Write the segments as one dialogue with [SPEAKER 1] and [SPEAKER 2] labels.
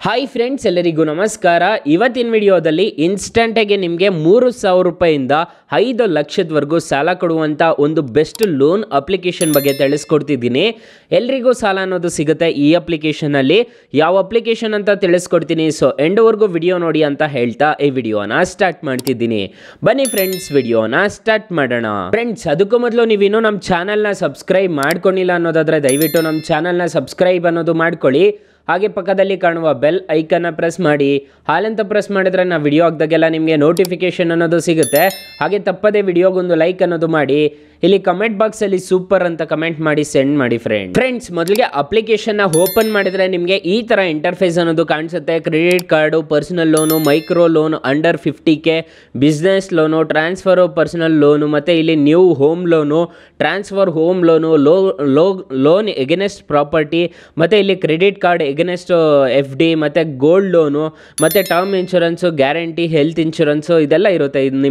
[SPEAKER 1] Hi friends, ಎಲ್ಲರಿಗೂ ನಮಸ್ಕಾರ. ಇವತ್ತಿನ ವಿಡಿಯೋದಲ್ಲಿ ಇನ್ಸ್ಟಂಟಾಗಿ ನಿಮಗೆ 3,000 ರೂಪಾಯಿಂದ 5 ಲಕ್ಷದವರೆಗೂ ಸಾಲ ಕೊಡುವಂಥ ಒಂದು ಬೆಸ್ಟ್ ಲೋನ್ ಅಪ್ಲಿಕೇಶನ್ ಬಗ್ಗೆ ತಿಳಿಸ್ಕೊಡ್ತಿದ್ದೀನಿ. ಎಲ್ರಿಗೂ ಸಾಲ ಅನ್ನೋದು ಸಿಗುತ್ತೆ ಈ ಅಪ್ಲಿಕೇಶನಲ್ಲಿ. ಯಾವ ಅಪ್ಲಿಕೇಶನ್ ಅಂತ ತಿಳಿಸ್ಕೊಡ್ತೀನಿ. ಸೊ ಎಂಡ್ವರೆಗೂ ವಿಡಿಯೋ ನೋಡಿ ಅಂತ ಹೇಳ್ತಾ ಈ ವಿಡಿಯೋನ ಸ್ಟಾರ್ಟ್ ಮಾಡ್ತಿದ್ದೀನಿ. ಬನ್ನಿ ಫ್ರೆಂಡ್ಸ್, ವಿಡಿಯೋನ ಸ್ಟಾರ್ಟ್ ಮಾಡೋಣ. ಫ್ರೆಂಡ್ಸ್, ಅದಕ್ಕೂ ಮೊದಲು ನೀವಿನ್ನೂ ನಮ್ಮ ಚಾನಲ್ನ ಸಬ್ಸ್ಕ್ರೈಬ್ ಮಾಡ್ಕೊಂಡಿಲ್ಲ ಅನ್ನೋದಾದರೆ ದಯವಿಟ್ಟು ನಮ್ಮ ಚಾನಲ್ನ ಸಬ್ಸ್ಕ್ರೈಬ್ ಅನ್ನೋದು ಮಾಡ್ಕೊಳ್ಳಿ. ಹಾಗೆ ಪಕ್ಕದಲ್ಲಿ ಕಾಣುವ ಬೆಲ್ ಐಕನ್ನ ಪ್ರೆಸ್ ಮಾಡಿ. ಹಾಲಂತ ಪ್ರೆಸ್ ಮಾಡಿದ್ರೆ ನಾವು ವಿಡಿಯೋ ಹಾಕಿದಾಗೆಲ್ಲ ನಿಮಗೆ ನೋಟಿಫಿಕೇಶನ್ ಅನ್ನೋದು ಸಿಗುತ್ತೆ. ಹಾಗೆ ತಪ್ಪದೇ ವಿಡಿಯೋಗೊಂದು ಲೈಕ್ ಅನ್ನೋದು ಮಾಡಿ. ಇಲ್ಲಿ ಕಮೆಂಟ್ ಬಾಕ್ಸಲ್ಲಿ ಸೂಪರ್ ಅಂತ ಕಮೆಂಟ್ ಮಾಡಿ ಸೆಂಡ್ ಮಾಡಿ ಫ್ರೆಂಡ್ಸ್. ಮೊದಲಿಗೆ ಅಪ್ಲಿಕೇಶನ್ನ ಓಪನ್ ಮಾಡಿದ್ರೆ ನಿಮಗೆ ಈ ಥರ ಇಂಟರ್ಫೇಸ್ ಅನ್ನೋದು ಕಾಣಿಸುತ್ತೆ. Credit card, personal loan, micro loan, under 50K, business loan, transfer personal loan, ಮತ್ತು ಇಲ್ಲಿ new home loan, transfer home loan, loan against property, ಮತ್ತು ಇಲ್ಲಿ ಕ್ರೆಡಿಟ್ ಕಾರ್ಡ್ ಎಗೇನೆಸ್ಟ್ FD, ಮತ್ತು ಗೋಲ್ಡ್ ಲೋನು, ಮತ್ತು term insurance, guarantee, health insurance, ಇದೆಲ್ಲ ಇರುತ್ತೆ. ಇದು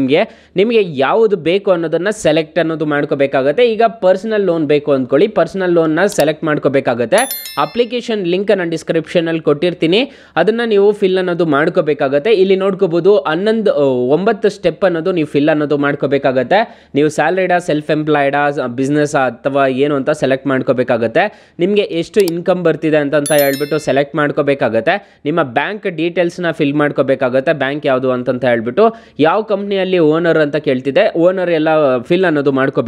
[SPEAKER 1] ನಿಮಗೆ ಯಾವುದು ಬೇಕು ಅನ್ನೋದನ್ನು ಸೆಲೆಕ್ಟ್ ಅನ್ನೋದು ಮಾಡ್ಕೋಬೇಕಾಗತ್ತೆ. ಈಗ ಪರ್ಸನಲ್ ಲೋನ್ ಬೇಕು ಅಂದ್ಕೊಳ್ಳಿ, ಪರ್ಸನಲ್ ಲೋನ್ನ ಸೆಲೆಕ್ಟ್ ಮಾಡ್ಕೋಬೇಕಾಗತ್ತೆ. ಅಪ್ಲಿಕೇಶನ್ ಲಿಂಕ್ ನಾನು ಡಿಸ್ಕ್ರಿಪ್ಷನಲ್ಲಿ ಕೊಟ್ಟಿರ್ತೀನಿ, ಅದನ್ನು ನೀವು ಫಿಲ್ ಅನ್ನೋದು ಮಾಡ್ಕೋಬೇಕಾಗತ್ತೆ. ಇಲ್ಲಿ ನೋಡ್ಕೋಬೋದು 9 ಸ್ಟೆಪ್ ಅನ್ನೋದು ನೀವು ಫಿಲ್ ಅನ್ನೋದು ಮಾಡ್ಕೋಬೇಕಾಗತ್ತೆ. ನೀವು ಸ್ಯಾಲರಿಡಾ, ಸೆಲ್ಫ್ ಎಂಪ್ಲಾಯ್ಡಾ, ಬಿಸ್ನೆಸ್ ಅಥವಾ ಏನು ಅಂತ ಸೆಲೆಕ್ಟ್ ಮಾಡ್ಕೋಬೇಕಾಗತ್ತೆ. ನಿಮಗೆ ಎಷ್ಟು ಇನ್ಕಮ್ ಬರ್ತಿದೆ ಅಂತ ಹೇಳ್ಬಿಟ್ಟು ಸೆಲೆಕ್ಟ್ ಮಾಡ್ಕೋಬೇಕಾಗತ್ತೆ. ನಿಮ್ಮ ಬ್ಯಾಂಕ್ ಡೀಟೇಲ್ಸ್ನ ಫಿಲ್ ಮಾಡ್ಕೋಬೇಕಾಗತ್ತೆ. ಬ್ಯಾಂಕ್ ಯಾವುದು ಅಂತ ಹೇಳ್ಬಿಟ್ಟು, ಯಾವ ಕಂಪ್ನಿಯಲ್ಲಿ ಓನರ್ ಅಂತ ಕೇಳ್ತಿದೆ, ಓನರ್ ಎಲ್ಲ ಫಿಲ್ ಅನ್ನೋದು ಮಾಡ್ಕೋಬೇಕಾಗುತ್ತೆ.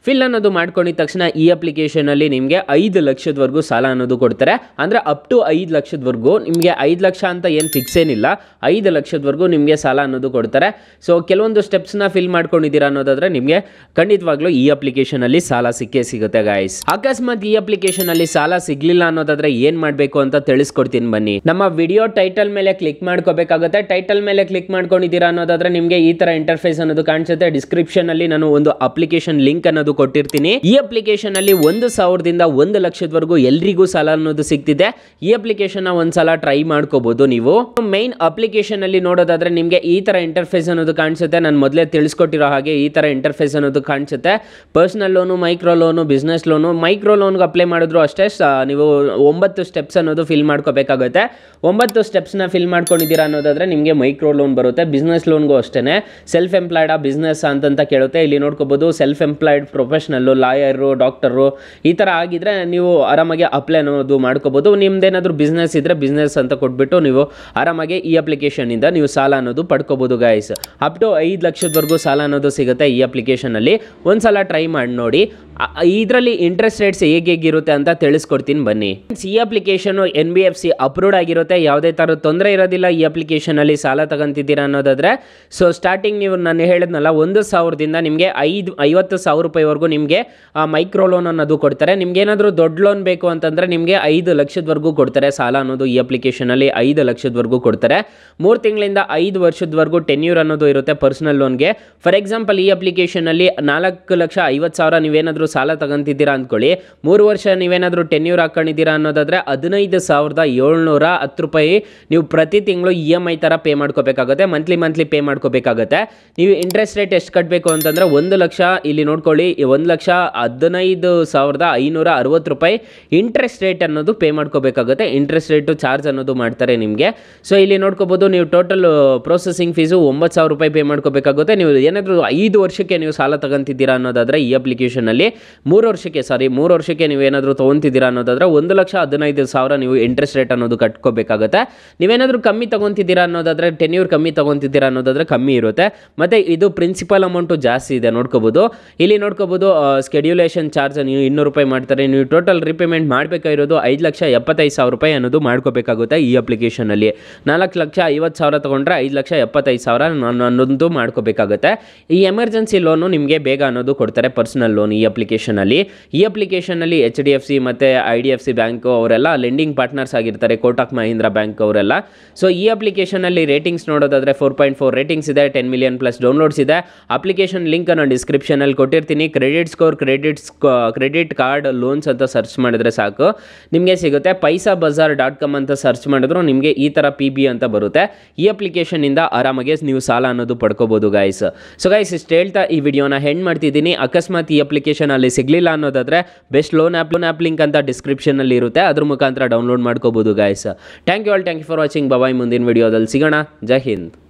[SPEAKER 1] ಫಿಲ್ ಅನ್ನೋದು ಮಾಡ್ಕೊಂಡಿದ ತಕ್ಷಣ ಈ ಅಪ್ಲಿಕೇಶನಲ್ಲಿ ನಿಮಗೆ 5 ಲಕ್ಷದವರೆಗೂ ಸಾಲ ಅನ್ನೋದು ಕೊಡ್ತಾರೆ. ಅಂದರೆ ಅಪ್ ಟು 5 ಲಕ್ಷದವರೆಗೂ. ನಿಮಗೆ 5 ಲಕ್ಷ ಅಂತ ಏನು ಫಿಕ್ಸ್ ಏನಿಲ್ಲ, 5 ಲಕ್ಷದವರೆಗೂ ನಿಮಗೆ ಸಾಲ ಅನ್ನೋದು ಕೊಡ್ತಾರೆ. ಸೊ ಕೆಲವೊಂದು ಸ್ಟೆಪ್ಸ್ನ ಫಿಲ್ ಮಾಡ್ಕೊಂಡಿದ್ದೀರಾ ಅನ್ನೋದಾದರೆ ನಿಮಗೆ ಖಂಡಿತವಾಗ್ಲೂ ಈ ಅಪ್ಲಿಕೇಶನಲ್ಲಿ ಸಾಲ ಸಿಗುತ್ತೆ ಗಾಯ್ಸ್. ಅಕಸ್ಮಾತ್ ಈ ಅಪ್ಲಿಕೇಶನಲ್ಲಿ ಸಾಲ ಸಿಗಲಿಲ್ಲ ಅನ್ನೋದಾದರೆ ಏನು ಮಾಡಬೇಕು ಅಂತ ತಿಳಿಸ್ಕೊಡ್ತೀನಿ ಬನ್ನಿ. ನಮ್ಮ ವಿಡಿಯೋ ಟೈಟಲ್ ಮೇಲೆ ಕ್ಲಿಕ್ ಮಾಡ್ಕೋಬೇಕಾಗುತ್ತೆ. ಟೈಟಲ್ ಮೇಲೆ ಕ್ಲಿಕ್ ಮಾಡ್ಕೊಂಡಿದ್ದೀರಾ ಅನ್ನೋದಾದರೆ ನಿಮಗೆ ಈ ಥರ ಇಂಟರ್ಫೇಸ್ ಅನ್ನೋದು ಕಾಣಿಸುತ್ತೆ. ಡಿಸ್ಕ್ರಿಪ್ಷನ್ ಅಲ್ಲಿ ನಾನು ಒಂದು ಅಪ್ಲಿಕೇಶನ್ ಲಿಂಕ್ ಅನ್ನೋದು ಕೊಟ್ಟಿರ್ತೀನಿ. ಈ ಅಪ್ಲಿಕೇಶನ್ ಅಲ್ಲಿ 1,000ದಿಂದ 1 ಲಕ್ಷದವರೆಗೂ ಎಲ್ರಿಗೂ ಸಾಲ ಅನ್ನೋದು ಸಿಗ್ತಿದೆ. ಈ ಅಪ್ಲಿಕೇಶನ್ ಒಂದ್ಸಲ ಟ್ರೈ ಮಾಡ್ಕೋಬಹುದು ನೀವು. ಮೈನ್ ಅಪ್ಲಿಕೇಶನ್ ಅಲ್ಲಿ ನೋಡೋದಾದ್ರೆ ನಿಮಗೆ ಈ ತರ ಇಂಟರ್ಫೇಸ್ ಅನ್ನೋದು ಕಾಣಿಸುತ್ತೆ. ನಾನು ಮೊದಲೇ ತಿಳಿಸ್ಕೊಟ್ಟಿರೋ ಹಾಗೆ ಈ ತರ ಇಂಟರ್ಫೇಸ್ ಅನ್ನೋದು ಕಾಣಿಸುತ್ತೆ. Personal loan, micro loan, business loan. Micro ಲೋನ್ಗೆ ಅಪ್ಲೈ ಮಾಡಿದ್ರು ಅಷ್ಟೇ ನೀವು 9 ಸ್ಟೆಪ್ಸ್ ಅನ್ನೋದು ಫಿಲ್ ಮಾಡ್ಕೋಬೇಕಾಗುತ್ತೆ. 9 ಸ್ಟೆಪ್ಸ್ನ ಫಿಲ್ ಮಾಡ್ಕೊಂಡಿದ್ದೀರಾ ಅನ್ನೋದಾದ್ರೆ ನಿಮಗೆ ಮೈಕ್ರೋ ಲೋನ್ ಬರುತ್ತೆ. ಬಿಸ್ನೆಸ್ ಲೋನ್ಗೂ ಅಷ್ಟೇ ಸೆಲ್ಫ್ ಎಂಪ್ಲಾಯ್ಡ್ ಬಿಸ್ನೆಸ್ ಅಂತ ಕೇಳುತ್ತೆ. ಇಲ್ಲಿ ನೋಡ್ಕೋಬಹುದು self employed, professional, lawyer, doctor, ಈ ಥರ ಆಗಿದ್ರೆ ನೀವು ಆರಾಮಾಗಿ ಅಪ್ಲೈ ಅನ್ನೋದು ಮಾಡ್ಕೋಬಹುದು. ನಿಮ್ದೇನಾದರೂ ಬಿಸ್ನೆಸ್ ಇದ್ರೆ ಬಿಸ್ನೆಸ್ ಅಂತ ಕೊಟ್ಬಿಟ್ಟು ನೀವು ಆರಾಮಾಗಿ ಈ ಅಪ್ಲಿಕೇಶನಿಂದ ನೀವು ಸಾಲ ಅನ್ನೋದು ಪಡ್ಕೋಬಹುದು ಗಾಯ್ಸ್. ಅಪ್ ಟು 5 ಲಕ್ಷದವರೆಗೂ ಸಾಲ ಅನ್ನೋದು ಸಿಗುತ್ತೆ ಈ ಅಪ್ಲಿಕೇಶನಲ್ಲಿ. ಒಂದ್ಸಲ ಟ್ರೈ ಮಾಡಿ ನೋಡಿ. ಇದರಲ್ಲಿ ಇಂಟ್ರೆಸ್ಟ್ ರೇಟ್ಸ್ ಹೇಗಿರುತ್ತೆ ಅಂತ ತಿಳಿಸ್ಕೊಡ್ತೀನಿ ಬನ್ನಿ. ಈ ಅಪ್ಲಿಕೇಶನ್ NBFC ಅಪ್ರೂವ್ಡ್ ಆಗಿರುತ್ತೆ. ಯಾವುದೇ ಥರದ ತೊಂದರೆ ಇರೋದಿಲ್ಲ ಈ ಅಪ್ಲಿಕೇಶನಲ್ಲಿ ಸಾಲ ತಗೊಂತಿದ್ದೀರಾ ಅನ್ನೋದಾದರೆ. ಸೊ ಸ್ಟಾರ್ಟಿಂಗ್ ನೀವು ನಾನು ಹೇಳಿದ್ನಲ್ಲ 1,000ದಿಂದ ನಿಮಗೆ 50,000 ರೂಪಾಯಿವರೆಗೂ ನಿಮಗೆ ಮೈಕ್ರೋ ಲೋನ್ ಅನ್ನೋದು ಕೊಡ್ತಾರೆ. ನಿಮ್ಗೆ ಏನಾದರೂ ದೊಡ್ಡ ಲೋನ್ ಬೇಕು ಅಂತಂದರೆ ನಿಮಗೆ 5 ಲಕ್ಷದವರೆಗೂ ಕೊಡ್ತಾರೆ ಸಾಲ ಅನ್ನೋದು. ಈ ಅಪ್ಲಿಕೇಶನಲ್ಲಿ 5 ಲಕ್ಷದವರೆಗೂ ಕೊಡ್ತಾರೆ. 3 ತಿಂಗಳಿಂದ 5 ವರ್ಷದವರೆಗೂ ಟೆನ್ಯೂರ್ ಅನ್ನೋದು ಇರುತ್ತೆ ಪರ್ಸನಲ್ ಲೋನ್ಗೆ. ಫಾರ್ ಎಕ್ಸಾಂಪಲ್ ಈ ಅಪ್ಲಿಕೇಶನಲ್ಲಿ 4,50,000 ನೀವೇನಾದರೂ ಸಾಲ ತಗೊಂತಿದ್ದೀರಾ ಅಂದ್ಕೊಳ್ಳಿ. 3 ವರ್ಷ ನೀವೇನಾದರೂ ಟೆನ್ಯೂರ್ ಹಾಕೊಂಡಿದ್ದೀರಾ ಅನ್ನೋದಾದರೆ 15,710 ರೂಪಾಯಿ ನೀವು ಪ್ರತಿ ತಿಂಗಳು EMI ಥರ ಪೇ ಮಾಡ್ಕೋಬೇಕಾಗುತ್ತೆ. ಮಂತ್ಲಿ ಪೇ ಮಾಡ್ಕೋಬೇಕಾಗುತ್ತೆ. ನೀವು ಇಂಟ್ರೆಸ್ಟ್ ರೇಟ್ ಎಷ್ಟು ಕಟ್ಟಬೇಕು ಅಂತಂದರೆ 1 ಲಕ್ಷ, ಇಲ್ಲಿ ನೋಡ್ಕೊಳ್ಳಿ 1,15,560 ರೂಪಾಯಿ ಇಂಟ್ರೆಸ್ಟ್ ರೇಟ್ ಅನ್ನೋದು ಪೇ ಮಾಡ್ಕೋಬೇಕಾಗುತ್ತೆ. ಇಂಟ್ರೆಸ್ಟ್ ರೇಟು ಚಾರ್ಜ್ ಅನ್ನೋದು ಮಾಡ್ತಾರೆ ನಿಮಗೆ. ಸೊ ಇಲ್ಲಿ ನೋಡ್ಕೋಬೋದು ನೀವು ಟೋಟಲ್ ಪ್ರೊಸೆಸಿಂಗ್ ಫೀಸು 9,000 ರೂಪಾಯಿ ಪೇ ಮಾಡ್ಕೋಬೇಕಾಗುತ್ತೆ. ನೀವು ಏನಾದರೂ 5 ವರ್ಷಕ್ಕೆ ನೀವು ಸಾಲ ತಗೊಂತಿದ್ದೀರಾ ಅನ್ನೋದಾದರೆ ಈ ಅಪ್ಲಿಕೇಶನಲ್ಲಿ 3 ವರ್ಷಕ್ಕೆ ನೀವು ಏನಾದರೂ ತೊಗೊತಿದ್ದೀರಾ ಅನ್ನೋದಾದರೆ 1,15,000 ನೀವು ಇಂಟ್ರೆಸ್ಟ್ ರೇಟ್ ಅನ್ನೋದು ಕಟ್ಕೋಬೇಕಾಗುತ್ತೆ. ನೀವೇನಾದರೂ ಕಮ್ಮಿ ತೊಗೊತಿದ್ದೀರಾ ಅನ್ನೋದಾದರೆ, ಟೆನ್ಯೂರ್ ಕಮ್ಮಿ ತೊಗೊತಿದ್ದೀರಾ ಅನ್ನೋದಾದರೆ ಕಮ್ಮಿ ಇರುತ್ತೆ. ಮತ್ತು ಇದು ಪ್ರಿನ್ಸಿಪಲ್ ಅಮೌಂಟು ಜಾಸ್ತಿ ಇದೆ ನೋಡ್ಕೋಬೋದು. ಇಲ್ಲಿ ನೋಡ್ಕೋಬೋದು ಸ್ಕೆಡ್ಯೂಲೇಷನ್ ಚಾರ್ಜ್ ನೀವು 200 ರೂಪಾಯಿ ಮಾಡ್ತಾರೆ. ನೀವು ಟೋಟಲ್ ರಿಪೇಮೆಂಟ್ ಮಾಡಬೇಕಾಗಿರೋದು 5,75,000 ರೂಪಾಯಿ ಅನ್ನೋದು ಮಾಡ್ಕೋಬೇಕಾಗುತ್ತೆ ಈ ಅಪ್ಲಿಕೇಶನಲ್ಲಿ. 4,50,000 ತೊಗೊಂಡ್ರೆ 5,75,000 ಅನ್ನೋದು ಮಾಡ್ಕೋಬೇಕಾಗುತ್ತೆ. ಈ ಎಮರ್ಜೆನ್ಸಿ ಲೋನು ನಿಮಗೆ ಬೇಗ ಅನ್ನೋದು ಕೊಡ್ತಾರೆ ಪರ್ಸನಲ್ ಲೋನ್ ಈ ಅಪ್ಲಿಕೇಶನಲ್ಲಿ. ಈ ಅಪ್ಲಿಕೇಶನಲ್ಲಿ HDFC ಮತ್ತು IDFC ಬ್ಯಾಂಕು ಅವರೆಲ್ಲ ಲೆಂಡಿಂಗ್ ಪಾರ್ಟ್ನರ್ಸ್ ಆಗಿರ್ತಾರೆ. ಕೋಟಕ್ ಮಹೀಂದ್ರ ಬ್ಯಾಂಕ್ ಅವರೆಲ್ಲ. ಸೊ ಈ ಅಪ್ಲಿಕೇಶನಲ್ಲಿ ರೇಟಿಂಗ್ಸ್ ನೋಡೋದಾದರೆ 4.4 ರೇಟಿಂಗ್ಸ್ ಇದೆ. 10 ಮಿಲಿಯನ್+ ಡೌನ್ಲೋಡ್ಸ್ ಇದೆ. ಅಪ್ಲಿಕೇಶನ್ ಲಿಂಕ್ ನಾನು ಡಿಸ್ಕ್ರಿಪ್ಷನ್ ಡಿಸ್ಕ್ರಿಪ್ಷನಲ್ಲಿ ಕೊಟ್ಟಿರ್ತೀನಿ. Credit score, credit card loans ಅಂತ ಸರ್ಚ್ ಮಾಡಿದ್ರೆ ಸಾಕು ನಿಮಗೆ ಸಿಗುತ್ತೆ. paisabazar.com ಅಂತ ಸರ್ಚ್ ಮಾಡಿದ್ರು ನಿಮಗೆ ಈ ಥರ PB ಅಂತ ಬರುತ್ತೆ. ಈ ಅಪ್ಲಿಕೇಶನಿಂದ ಆರಾಮಾಗಿ ನೀವು ಸಾಲ ಅನ್ನೋದು ಪಡ್ಕೋಬೋದು ಗೈಸ್. ಸೊ ಗೈಸ್ ಇಷ್ಟು ಹೇಳ್ತಾ ಈ ವಿಡಿಯೋನ ಹೆಂಡ್ ಮಾಡ್ತಿದ್ದೀನಿ. ಅಕಸ್ಮಾತ್ ಈ ಅಪ್ಲಿಕೇಶನ್ ಅಲ್ಲಿ ಸಿಗಲಿಲ್ಲ ಅನ್ನೋದಾದರೆ ಬೆಸ್ಟ್ ಲೋನ್ ಆ್ಯಪ್ ಲಿಂಕ್ ಅಂತ ಡಿಸ್ಕ್ರಿಪ್ಷನಲ್ಲಿ ಇರುತ್ತೆ, ಅದ್ರ ಮುಖಾಂತರ ಡೌನ್ಲೋಡ್ ಮಾಡ್ಕೋಬೋದು guys. Thank you for watching. Bye. ಮುಂದಿನ ವಿಡಿಯೋದಲ್ಲಿ ಸಿಗೋಣ. ಜೈ ಹಿಂದ್.